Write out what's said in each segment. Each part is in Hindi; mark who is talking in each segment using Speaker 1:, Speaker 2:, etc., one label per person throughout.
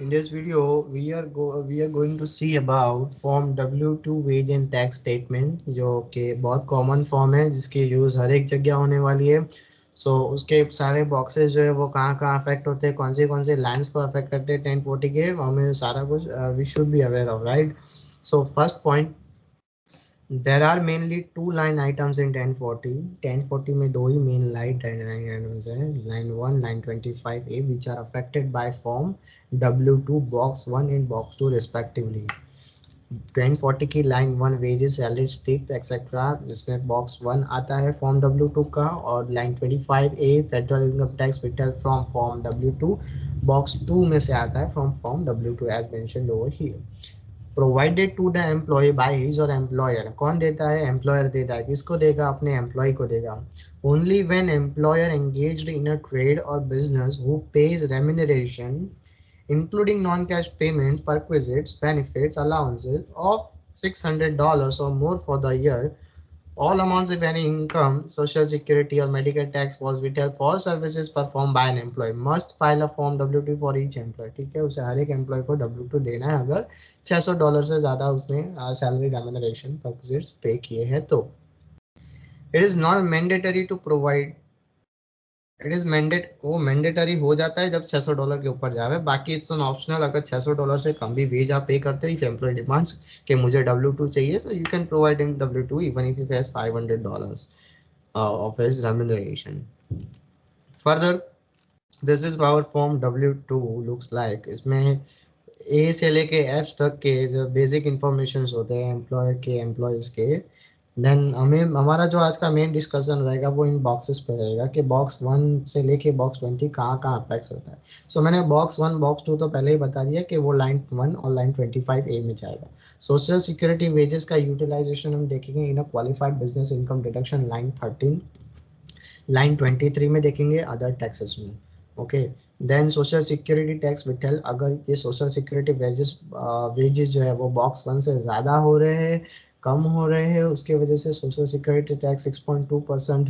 Speaker 1: In this video, we are going to see about Form W2 wage and tax statement, जो कि बहुत कॉमन फॉर्म है जिसकी यूज़ हर एक जगह होने वाली है. उसके सारे बॉक्सेस जो है वो कहाँ कहाँ अफेक्ट होते हैं, कौन से लाइंस को अफेक्ट करते हैं 1040 के, हमें सारा कुछ we should be aware of, right. First point, there are mainly two line items in 1040. 1040 में दो ही main line items हैं, line 1, line 25A, which are affected by form W2 box 1 and box 2 respectively. 1040 की line 1 wages, salaries, tips etc. इसमें box 1 आता है form W2 का, और line 25A federal income tax withheld from form W2 box 2 में से आता है from form W2 as mentioned over here. Provided to the employee by his और एम्प्लॉयर. कौन देता है? एम्प्लॉयर देता है. किसको देगा? अपने एम्प्लॉय को देगा. Only when employer engaged in a trade और business who pays remuneration including non cash payments, perquisites, benefits, allowances of $600 or more for the year. All amounts, if any income, social security or medical tax was withheld for services performed by an employee, must file a form W2 for each employee. ठीक है, उसे हर एक एम्प्लॉय को W2 देना है अगर $600 से ज़्यादा उसने सैलरी रेम्यूनरेशन परक्विजिट्स पे किए हैं तो. It is not mandatory to provide. It is वो मैंडेटरी हो जाता है जब $600 के ऊपर जावे. बाकी इट्स एन ऑप्शनल. अगर $600 से कम भी वेज आप पे करते हो, इफ एम्प्लॉय डिमांड्स कि मुझे W2 चाहिए, so you can provide him W2 even if he has $500 of his remuneration. Further, this is our form W2 looks like. इसमें A से लेके F तक के जो बेसिक इंफॉर्मेशन होते हैं एम्प्लॉयर के, एम्प्लॉयज के. देन हमारा जो आज का मेन डिस्कशन रहेगा वो इन बॉक्सेस पे रहेगा कि बॉक्स 1 से लेके बॉक्स 20 कहाँ कहाँ अफेक्ट होता है. मैंने बॉक्स 1 बॉक्स 2 तो पहले ही बता दिया कि वो लाइन 1 और लाइन 25A में जाएगा. सोशल सिक्योरिटी वेजेस का यूटिलाइजेशन हम देखेंगे in a qualified business income deduction line 13. Line 23 में देखेंगे अदर टैक्सेस में. Okay. Then social security tax withheld. अगर ये सोशल सिक्योरिटी वेजेस जो है वो बॉक्स 1 से ज़्यादा हो रहे हैं, कम हो रहे हैं, उसके वजह से social security tax 6.2%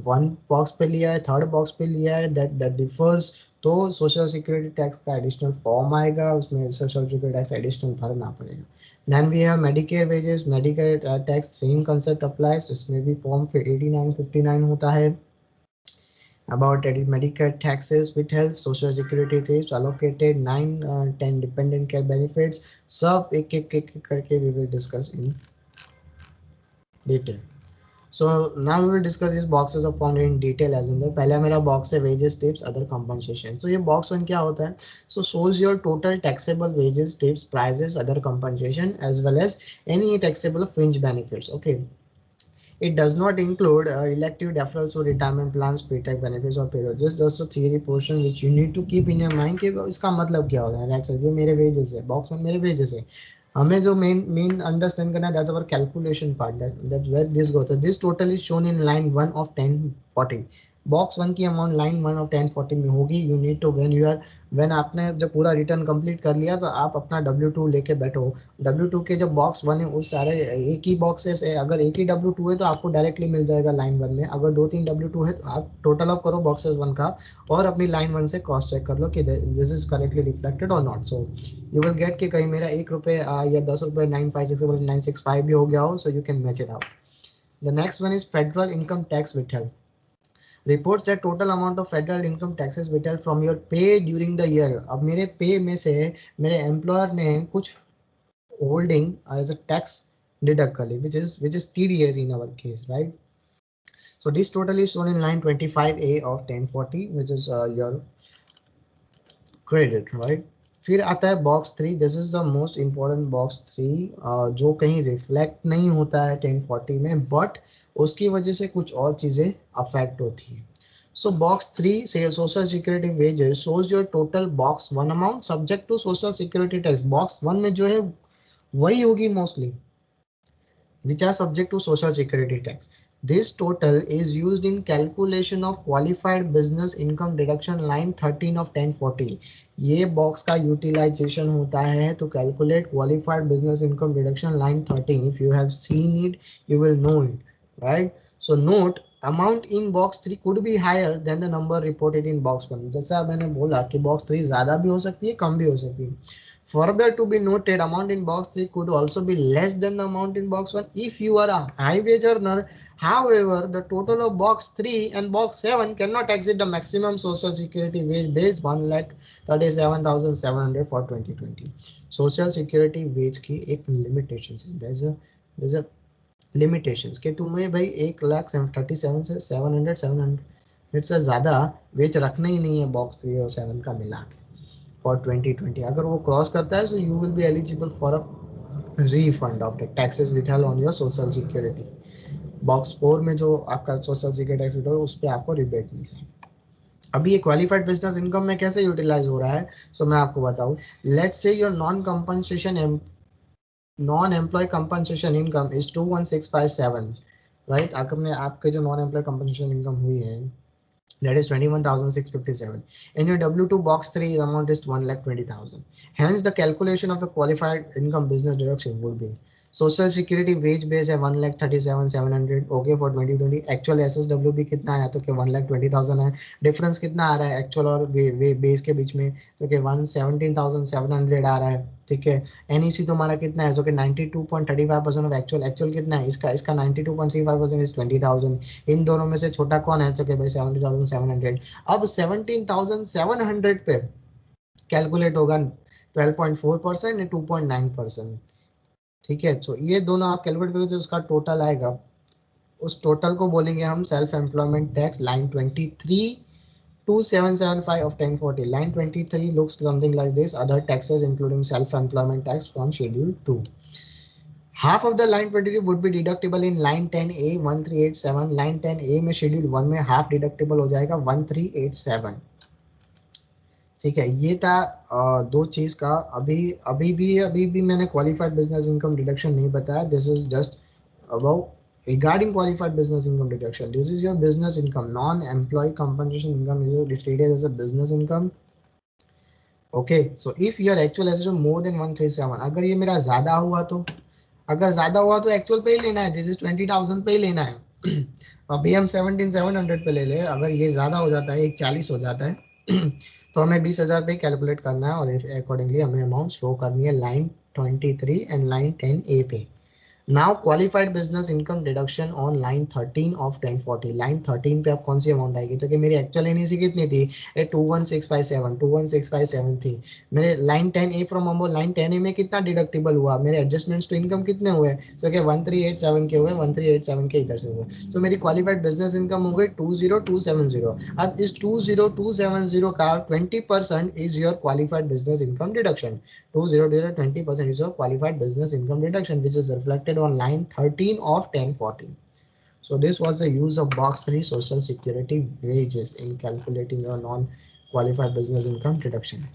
Speaker 1: one box पे लिया है, थर्ड बॉक्स पे लिया है, दैट डिफर्स. तो सोशल सिक्योरिटी टैक्स का एडिशनल फॉर्म आएगा, उसमें सोशल सिक्योरिटी टैक्स एडिशनल भरना पड़ेगा. Then we have Medicare wages. Medicare tax same concept applies. उसमें भी फॉर्म 8959 होता है. About Medicare taxes withheld, social security tips allocated, 9 10 dependent care benefits. सब एक करके we will discuss in detail. So now we will discuss these boxes of form in detail as in the पहला मेरा box है wages, tips, other compensation. So ये box 1 क्या होता है? So shows your total taxable wages, tips, prices, other compensation as well as any taxable fringe benefits. Okay. It does not include elective deferrals to retirement plans, pre-tax benefits or payroll. Just a theory portion which you need to keep in your mind कि इसका मतलब क्या होता है. राइट सर, ये मेरे वेजेस है, बॉक्स में मेरे वेजेस है. हमें जो मेन अंडरस्टैंड करना है, that's our calculation part. That's where this goes. This total is shown in line 1 of 1040. Box 1 की अमाउंट लाइन 1 ऑफ 1040 में होगी. यू नीड टू व्हेन आपने जब पूरा रिटर्न कंप्लीट कर लिया तो आप अपना W2 लेके बैठो. W2 के जो बॉक्स 1 है उस सारे एक ही बॉक्सेस है. अगर एक ही W2 है तो आपको डायरेक्टली मिल जाएगा लाइन 1 में. अगर 2-3 W2 है तो आप टोटल अप करो बॉक्सेस 1 का और अपनी लाइन 1 से क्रॉस चेक कर लो कि दिस इज करेक्टली रिफ्लेक्टेड और not. So you will get कि कहीं मेरा ₹1 या ₹10 956 भी हो गया हो. So you can match it out. The next one is federal income tax withheld. Reports that total amount of federal income taxes withheld from your पे ड्यूरिंग द ईयर. अब मेरे पे में से मेरे एम्प्लॉयर ने कुछ holding as a tax deduct कर ली, which is TDS in our case, right? So this total is shown in line 25A of 1040, which is your credit, right? फिर आता है box 3. This is the most important box 3 जो कहीं रिफ्लेक्ट नहीं होता है 1040 में, बट उसकी वजह से कुछ और चीजें अफेक्ट होती है. So box 3 say social security wages shows your total box 1 amount subject to social security tax. box 1 में जो है वही होगी mostly, which are subject to social security tax. This total is used in calculation of qualified business income deduction line 13 of 1040. ये बॉक्स का यूटिलाइजेशन होता है to calculate qualified business income deduction line 13. If you have seen it, you will know it, right? So note amount in box 3 could be higher than the number reported in box 1। जैसा मैंने बोला कि बॉक्स 3 ज्यादा भी हो सकती है, कम भी हो सकती है। Further to be noted, amount in box 3 could also be less than the amount in box 1 if you are a high wage earner. However, the total of box 3 and box 7 cannot exceed the maximum social security wage base 1,37,700 for 2020. Social security wage की एक limitation है। There's a limitations कि तुम्हें भाई 1,37,700 से 700 से ज्यादा वेज रखना ही नहीं है बॉक्स 3 और 7 का मिला के फॉर 2020। अगर वो क्रॉस करता है तो you will be eligible for a refund of the taxes withheld on your social security। Box 4 में जो आपका सोशल सिक्योरिटी टैक्स विथहोल्ड उस पे आपको रिबेट मिल जाएगा। अभी ये क्वालिफाइड बिजनेस इनकम में कैसे यूटिलाइज हो रहा है, सो मैं आपको बताऊं। Let's say your non employee compensation income is 21657, right. आपके जो नॉन एम्प्लॉय कंपनसेशन इनकम हुई है that is 21,657. In your W2 box 3 amount is 1,20,000. Hence the calculation of a qualified income business deduction would be social security wage base है 1,37,700 okay for 2020। actual SSW भी कितना आया तो कि 1,20,000 है। डिफरेंस कितना आ रहा है एक्चुअल और बेस के बीच में तो कि 1,17,700 आ रहा है, ठीक है। NEC तुम्हारा कितना है, सो कि 92.35% ऑफ एक्चुअल कितना है इसका 92.35% इज 20,000। इन दोनों में से छोटा कौन है तो कि भाई 70,700। अब 17,700 पे कैलकुलेट होगा 12.4% या 2.9%, ठीक है। तो ये दोनों आप कैलकुलेट करोगे तो उसका टोटल आएगा। उस टोटल को बोलेंगे हम self employment tax line 23 2775 of 1040। line 23 looks something like this: other taxes including self-employment tax from schedule 2। half of the line 23 would be deductible in line 10A 1387। line 10A में schedule 1 में half deductible हो जाएगा 1387, ठीक है। ये था दो चीज का। अभी भी मैंने क्वालिफाइड बिजनेस इनकम डिडक्शन नहीं बताया। This is just about regarding qualified business income deduction। this is your business income, non employee compensation income is treated as a business income। okay, so if your actual assets more than 137, अगर ये मेरा ज्यादा हुआ तो एक्चुअल पे ही लेना है। दिस इज 20,000 पे ही लेना है। अभी हम 17,700 पे ले ले। अगर ये ज्यादा हो जाता है 140 हो जाता है तो हमें 20,000 पे कैलकुलेट करना है और अकॉर्डिंगली हमें अमाउंट शो करनी है लाइन 23 एंड लाइन 10A पे। Now qualified business income deduction on line 13 of 1040। Line 13 पे अब कौन सी अमाउंट आएगी तो कि मेरी एक्चुअल एनईसी कितनी थी 21657 थी। मेरे line 10A from Amo line 10A में कितना डिडक्टिबल हुआ, मेरे एडजस्टमेंट्स टू इनकम कितने हुए तो कि 1387 के हुए, 1387 के इधर से हुए। तो मेरी क्वालिफाइड बिजनेस इनकम हो गई 20270। अब इस 20270 का 20% is your qualified business income deduction. 20% is your qualified business income deduction, which is reflected on line 13 of 1040। So this was the use of box 3 social security wages in calculating your non-qualified business income deduction।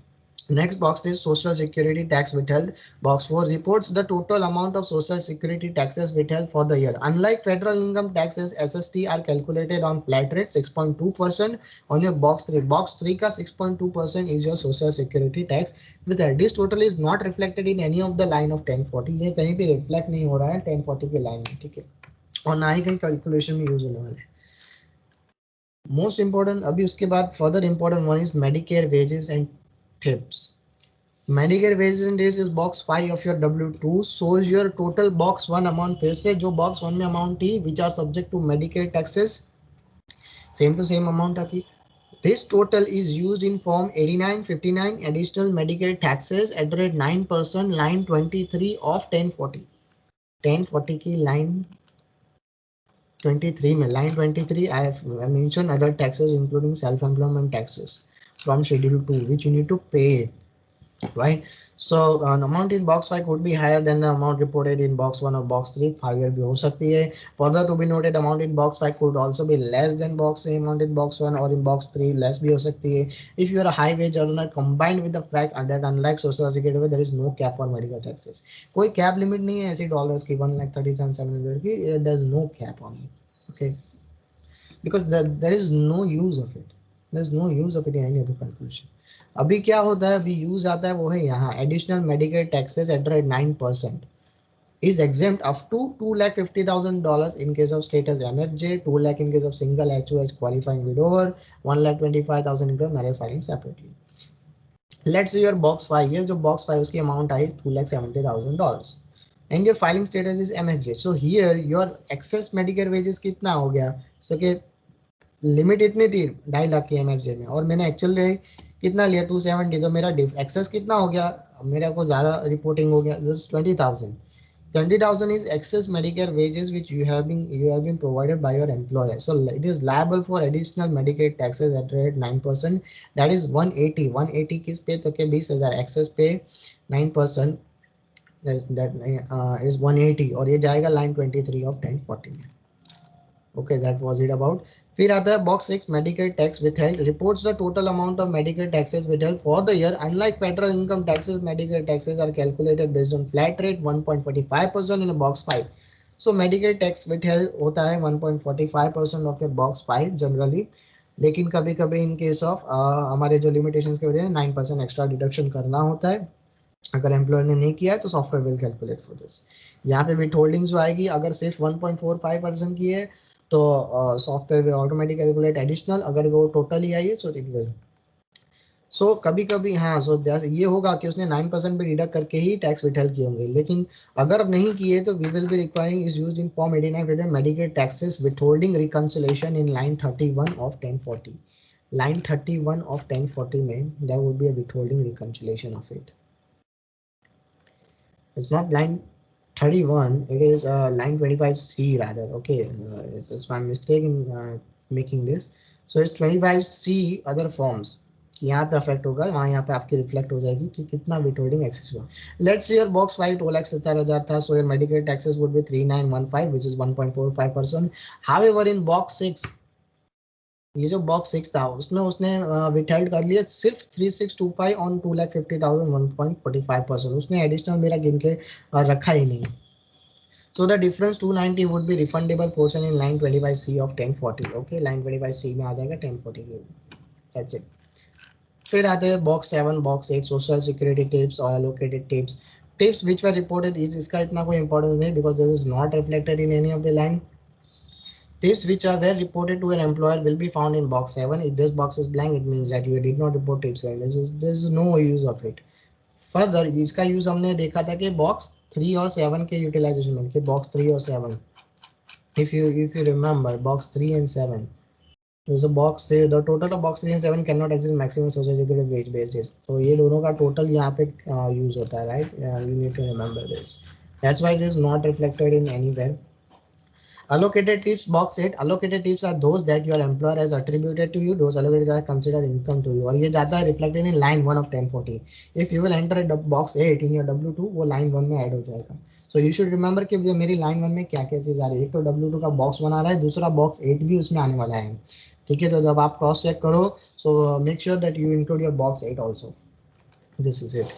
Speaker 1: Next box is social security tax withheld। box 4 reports the total amount of social security taxes withheld for the year। unlike federal income taxes, SST are calculated on flat rate 6.2% on your box 3। box 3 का 6.2% is your social security tax withheld। this total is not reflected in any of the line of 1040। ये कहीं भी रिफ्लेक्ट नहीं हो रहा है 1040 के लाइन में, ठीक है, और ना ही कहीं कैलकुलेशन में यूज होने वाला है। मोस्ट इंपॉर्टेंट अभी उसके बाद further important one is Medicare wages and tips. Medicare wages and days is box 5 of your W2 shows your total box 1 amount। फिर से जो box 1 में amount थी which are subject to Medicare taxes same to same amount आती। This total is used in form 8959 additional Medicare taxes at the rate 9% line 23 of 1040। 1040 की line 23 में line 23 I have mentioned other taxes including self-employment taxes from schedule 2 which you need to pay, right? So an amount in box 5 could be higher than the amount reported in box 1 or box 3। higher भी हो सकती है। further to be noted amount in box 5 could also be less than box amount in box 1 or in box 3 less भी हो सकती है if you are a high wage earner combined with the fact that unlike social security there is no cap for medical taxes। कोई cap limit नहीं है ऐसी डॉलर्स की 1,30,700 की। there is no cap on it, okay, because there is no use of it। there is no use of it in any other calculation। अभी क्या होता है, अभी यूज आता है वो है यहाँ additional medical taxes at 9%। is exempt up to $250,000 in case of status MFJ, 2 lakh in case of single HOH qualifying widower, 1,25,000 in case of marriage filing separately. Let's say your box 5 है, जो box 5 उसकी amount I $2,70,000 and your filing status is MFJ. So here your excess Medicare wages कितना हो गया? So कि लिमिट इतनी थी 2.5 लाख की एमएफजे में और मैंने एक्चुअली कितना लिया 270, तो मेरा एक्सेस कितना हो गया? मेरा को ज्यादा रिपोर्टिंग हो गया 20,000. 20,000 is excess Medicare wages which you have been provided by your employer. So it is liable for additional Medicare taxes at rate 9%. That is 180. 180 किस पे? तो के 20,000 excess पे 9%. That is 180 और ये जाएगा लाइन 23 of 1040 में. Okay, that was it about. फिर आता है box 6 Medicare tax withheld reports the total amount of Medicare taxes withheld for the year. Unlike federal income taxes, Medicare taxes are calculated based on flat rate 1.45% in a box 5. So Medicare tax withheld होता है 1.45% of your box 5 generally. लेकिन कभी कभी in case of हमारे जो limitations के वजह से 9% extra deduction करना होता है. अगर एम्प्लॉयर ने नहीं किया है तो software will calculate for this. यहाँ पे विथ होल्डिंग जो आएगी अगर सिर्फ 1.45% की है तो software will automatic calculate additional. अगर वो टोटल ही आई है सो इट विल. सो कभी कभी हाँ सो ये होगा कि उसने 9% भी डिडक्ट करके ही टैक्स विथहेल्ड किए होंगे. लेकिन अगर नहीं किए तो we will be requiring is used in form 89 Medicare taxes withholding reconciliation in line 31 of 1040. Line 31 of 1040 में there would be a withholding reconciliation of it. It's not line 31, it is line 25C rather. Okay, it's my mistake in making this. So it's 25C other forms. यहाँ पे अफेक्ट होगा, हाँ यहाँ पे आपकी रिफ्लेक्ट हो जाएगी कि कितना विथहोल्डिंग एक्सेस हुआ. लेट्स से योर बॉक्स 5 2,70,000 था, so your Medicare taxes would be 3,915 which is 1.45%. However in box 6, ये जो बॉक्स 6 था उसमें उसने विथहेल्ड कर लिया सिर्फ 3,625 ऑन 2,50,000 1.45%. उसने एडिशनल मेरा गिन के रखा ही नहीं. So the difference 290 would be refundable portion in line 25C of 1040. Okay, line 25C में आ जाएगा 1040. That's it. फिर आते हैं box 7 box 8 social security tips और allocated tips. Tips which were reported is इसका इतना कोई इंपॉर्टेंस नहीं because this is not reflected in any of the line. Tips which are were reported to an employer will be found in box 7. If this box is blank, it means that you did not report tips. There is no use of it. Further, इसका use हमने देखा था कि box 3 और 7 के utilization में, कि box 3 और 7. If you remember, box 3 and 7. There's a box say the total of box 3 and 7 cannot exceed maximum social security wage based days. तो ये दोनों का total यहाँ पे use होता है, right? You need to remember this. That's why it is not reflected in anywhere. Allocated tips box 8. Allocated tips are those that your employer has attributed to you. Those allocated are considered income to you. और ये जाता है reflected in line 1 of 1040. If you will enter a box 8 in your W2, वो line 1 में add हो जाएगा. So you should remember कि ये मेरी line 1 में क्या क्या चीज आ रही है. एक तो W2 का box बना रहा है, दूसरा box 8 भी उसमें आने वाला है. ठीक है, तो जब आप क्रॉस चेक करो so make sure that you include your box 8 also. This is it.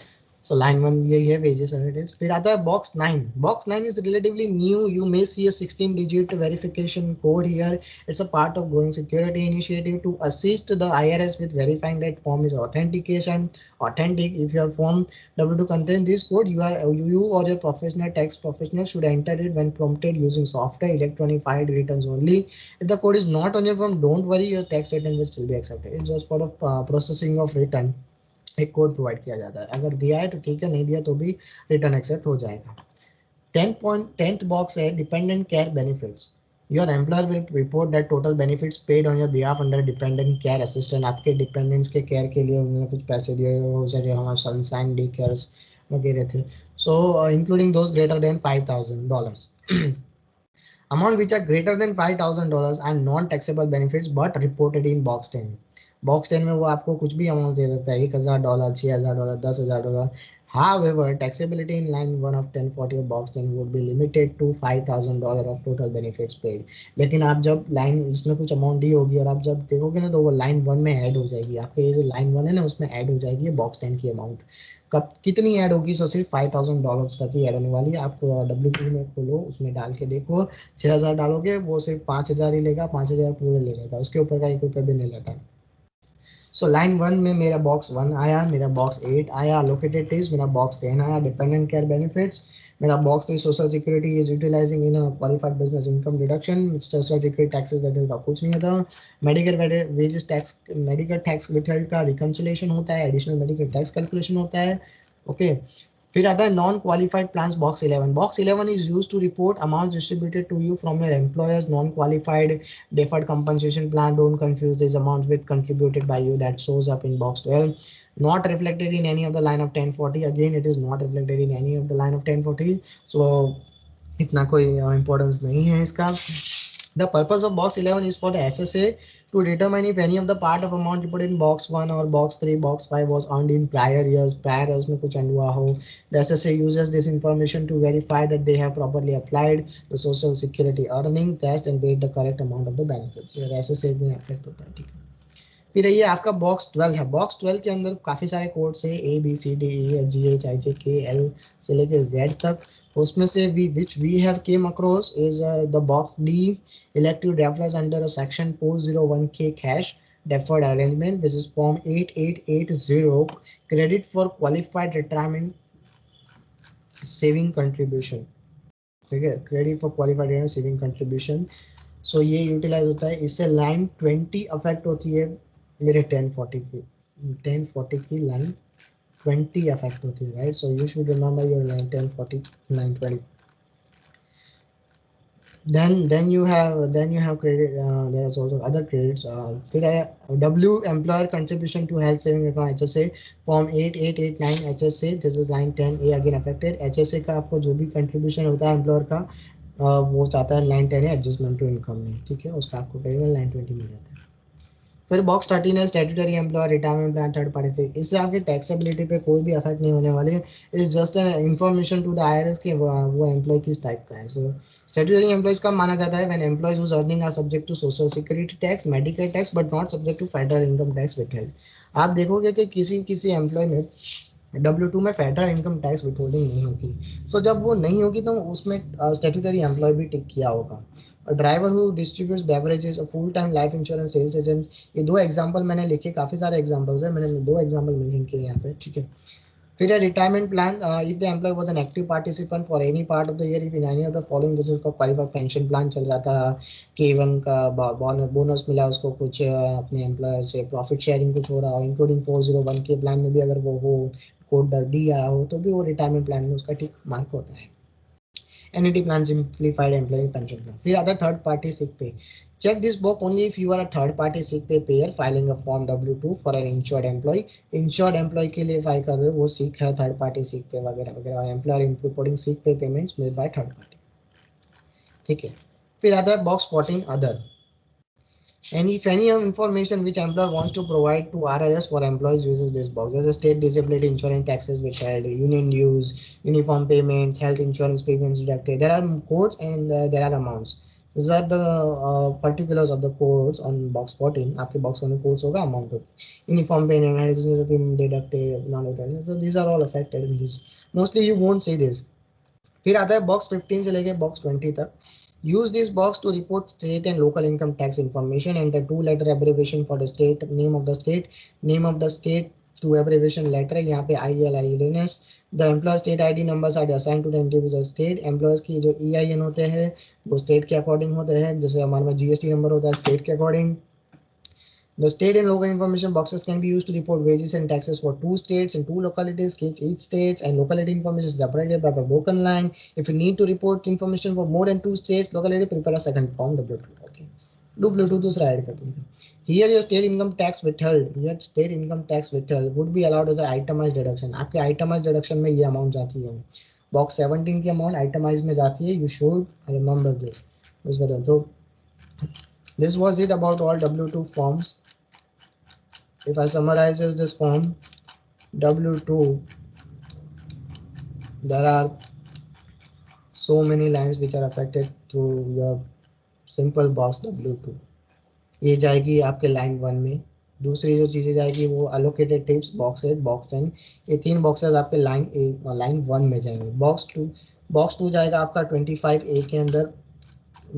Speaker 1: So line 1 यही है wages and it is. फिर आता है box 9. Box 9 is relatively new. You may see a 16-digit verification code here. It's a part of growing security initiative to assist the IRS with verifying that form is authentic. If your form W2 contains this code, you or your professional tax professional should enter it when prompted using software electronic filed returns only. If the code is not on your form, don't worry, your tax return will still be accepted. It's just for the processing of return. एक कोड प्रोवाइड किया जाता है, अगर दिया है तो ठीक है, नहीं दिया तो भी रिटर्न एक्सेप्ट हो जाएगा. 10th बॉक्स है dependent care benefits. Your employer will report that total benefits paid on your behalf under dependent care assistant. आपके डिपेंडेंट्स के केयर के लिए उन्होंने कुछ पैसे दिए हो, जैसे हमारे सनशाइन डे केयर्स वगैरह थे. सो including those greater than $5,000. Amount which are greater than $5,000 are non-taxable benefits but reported in box 10. Box 10 में वो आपको कुछ भी अमाउंट दे सकता है, $1,000, $6,000, $10,000. However, taxability in line 1 of 1040 of box 10 would be limited to $5,000 of total benefits paid. लेकिन आप जब लाइन इसमें कुछ अमाउंट दी होगी और आप जब देखोगे ना तो वो लाइन 1 में ऐड हो जाएगी. आपके ये जो लाइन 1 है ना उसमें ऐड हो जाएगी बॉक्स 10 की अमाउंट. कब कितनी ऐड होगी? सो सिर्फ $5,000 तक ही ऐड होने वाली है. आप W2 में खोलो, उसमें डाल के देखो, 6,000 डालोगे वो सिर्फ 5,000 ही लेगा, 5,000 पूरे ले लेगा, उसके ऊपर का 1 रुपया भी नहीं लेता. सो लाइन 1 में मेरा बॉक्स 1 आया, मेरा बॉक्स 8 आया, अलोकेटेड टिप्स मेरा बॉक्स 10 आया, डिपेंडेंट केयर बेनिफिट्स मेरा box 3 social security is utilising in a qualified business income deduction, social security taxes वेटल का कुछ नहीं था, medical wages tax medical tax वेटल का रिकंसिलिएशन होता है, एडिशनल मेडिकल टैक्स कैलकुलेशन होता है। ओके, फिर आता है non qualified plans box 11। Box 11 is used to report amounts distributed to you from your employer's non qualified deferred compensation plan. Don't confuse these amounts with contributed by you that shows up in box 12. Not reflected in any of the line of 1040. Again, it is not reflected in any of the line of 1040. So इतना कोई importance नहीं है इसका. The purpose of box 11 is for the SSA to determine if any of the part of amount reported in box 1 or box 3, box 5 was earned in prior years. Prior years में कुछ earned हुआ हो. The SSA uses this information to verify that they have properly applied the social security earnings test and paid the correct amount of the benefits. ये SSA में affect होता है, ठीक है. फिर ये आपका बॉक्स 12 है. बॉक्स 12 के अंदर काफी सारे कोड्स है, A B C D E F G H I J K L से लेके जेड तक. उसमें से which we have came across is the box D, elective defers under a section 401k cash deferred arrangement. This is form 8880, credit for qualified retirement saving contribution. ठीक है, credit for qualified retirement saving contribution. So ये यूटिलाइज होता है. इससे लाइन 20 अफेक्ट होती है मेरे 1040 की लाइन 20 अफेक्ट होती है, right. So you should remember your line 1040 920. then you have credit, there is also other credits. फिर है W employer contribution to health saving account HSA form 8889 HSA. this is line 10A again affected. HSA का आपको जो भी contribution होता है एम्प्लॉयर का वो चाहता है लाइन 10 एडजस्टमेंट टू इनकम में, ठीक है, उसका आपको करेगा लाइन 20 मिल जाता है. फिर बॉक्स 13 है statutory employer retirement plan third party से. इससे आपकी टैक्सेबिलिटी पे कोई भी इफेक्ट नहीं होने वाली है. It just an information to the IRS कि वो एम्प्लॉय किस टाइप का है. सो स्टैट्यूटरी एम्प्लॉयज का माना जाता है when employees whose earning are subject to social security tax, medical tax but not subject to federal income tax withheld. आप देखोगे कि किसी एम्प्लॉय में W2 में फेडरल इनकम टैक्स विथहोल्डिंग नहीं होगी. सो जब वो नहीं होगी तो उसमें स्टैट्यूटरी एम्प्लॉय भी टिक किया होगा. Driver who distributes beverages, full time life insurance sales agent. ये दो एग्जांपल मैंने लिखे, काफी सारे एग्जांपल्स है, मैंने दो एग्जांपल मेंशन किए यहाँ पे, ठीक है. फिर है retirement plan. If the employee was an active participant for any part of the year if in any of the following, जैसे उसका क्वालिफाइड पेंशन प्लान चल रहा था, K1 का बोनस मिला उसको कुछ, अपने एम्प्लॉयर से प्रॉफिट शेयरिंग कुछ हो रहा हो, इंक्लूडिंग 401 के प्लान में भी अगर वो कोड डी आया हो तो भी वो रिटायरमेंट प्लान में उसका ठीक मार्क होता है. Annuity plan, simplified employee pension plan. फिर आता है थर्ड पार्टी सिक पे. Check this box only if you are a third party sick pay payer filing a form W2 for an insured employee. Insured employee के लिए फाइल कर रहे हो वो सिक है, थर्ड पार्टी सिक पे वगैरह वगैरह, और एम्प्लॉयर रिपोर्टिंग सिक पे payments made by third party, ठीक है. फिर आता है box 14 other. And if any information which employer wants to provide to RIS for employees uses this box, as a state disability insurance taxes withheld, union dues, uniform payments, health insurance premiums deducted. There are codes and there are amounts. These are the particulars of the codes on box 14. आपके box में codes होगा, amount होगा. Uniform payment, health insurance premium deducted, non-deducted. So these are all affected in this. Mostly you won't see this. फिर आता है बॉक्स 15 से लेके बॉक्स 20 तक. Use this box to report state and local income tax information. Enter two-letter abbreviation for the state, name of the state, two abbreviation letter. यहाँ पे IL, ILNS. The employer state ID numbers are assigned to the individual state. Employers की जो EIN होते हैं वो state के according होते हैं. जैसे हमारे में GST नंबर होता है state के according. The state and local information boxes can be used to report wages and taxes for two states and two localities. Keep each state and locality information is separated by a broken line. If you need to report information for more than two states, locality, prepare a second form W2. Okay. W2 दूसरा ऐड कर दूँगा. Here your state income tax withheld would be allowed as an itemized deduction. आपके itemized deduction में ये amount जाती है. Box 17 की amount itemized में जाती है. You should remember this. So this was it about all W2 forms. If I summarize this form W2, there are so many lines which are affected through your simple box W2. ये जाएगी आपके लाइन 1 में. दूसरी जो चीजें जाएगी वो अलोकेटेड टिप्स बॉक्स 8 बॉक्स 10. ये तीन बॉक्सेस आपके लाइन 1 में जाएंगे. बॉक्स 2 जाएगा आपका 25A के अंदर,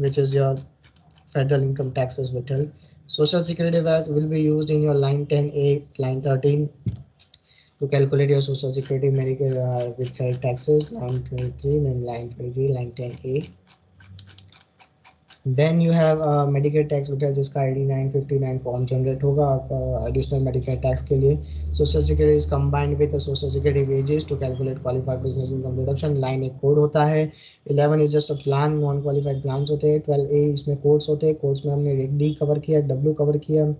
Speaker 1: which is your federal income taxes withheld. Social security will be used in your line 10A, line 13 to calculate your social security medical withheld taxes, line 23, then line 23, line 10A. Then you have Medicare tax withheld, जिसका 8959 फॉर्म जनरेट होगा एडिशनल मेडिकेयर टैक्स के लिए. Social security is combined with social security wages to calculate qualified business income deduction. Line एक कोड होता है. 11 is just a plan, non qualified plans होते हैं. 12A इसमें कोड्स होते हैं. कोड्स में हमने डी कवर किया, डब्ल्यू कवर किया.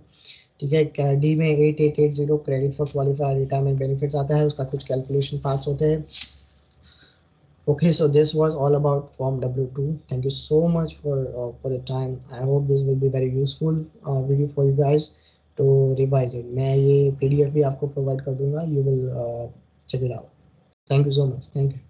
Speaker 1: ठीक है. डी में 8880 credit for qualified retirement benefits आता है, उसका कुछ कैलकुलेशन पार्ट्स होते हैं. Okay, so this was all about Form W2. Thank you so much for your time. I hope this will be very useful video for you guys to revise it. मैं ये PDF भी आपको provide कर दूंगा. You will check it out. Thank you so much. Thank you.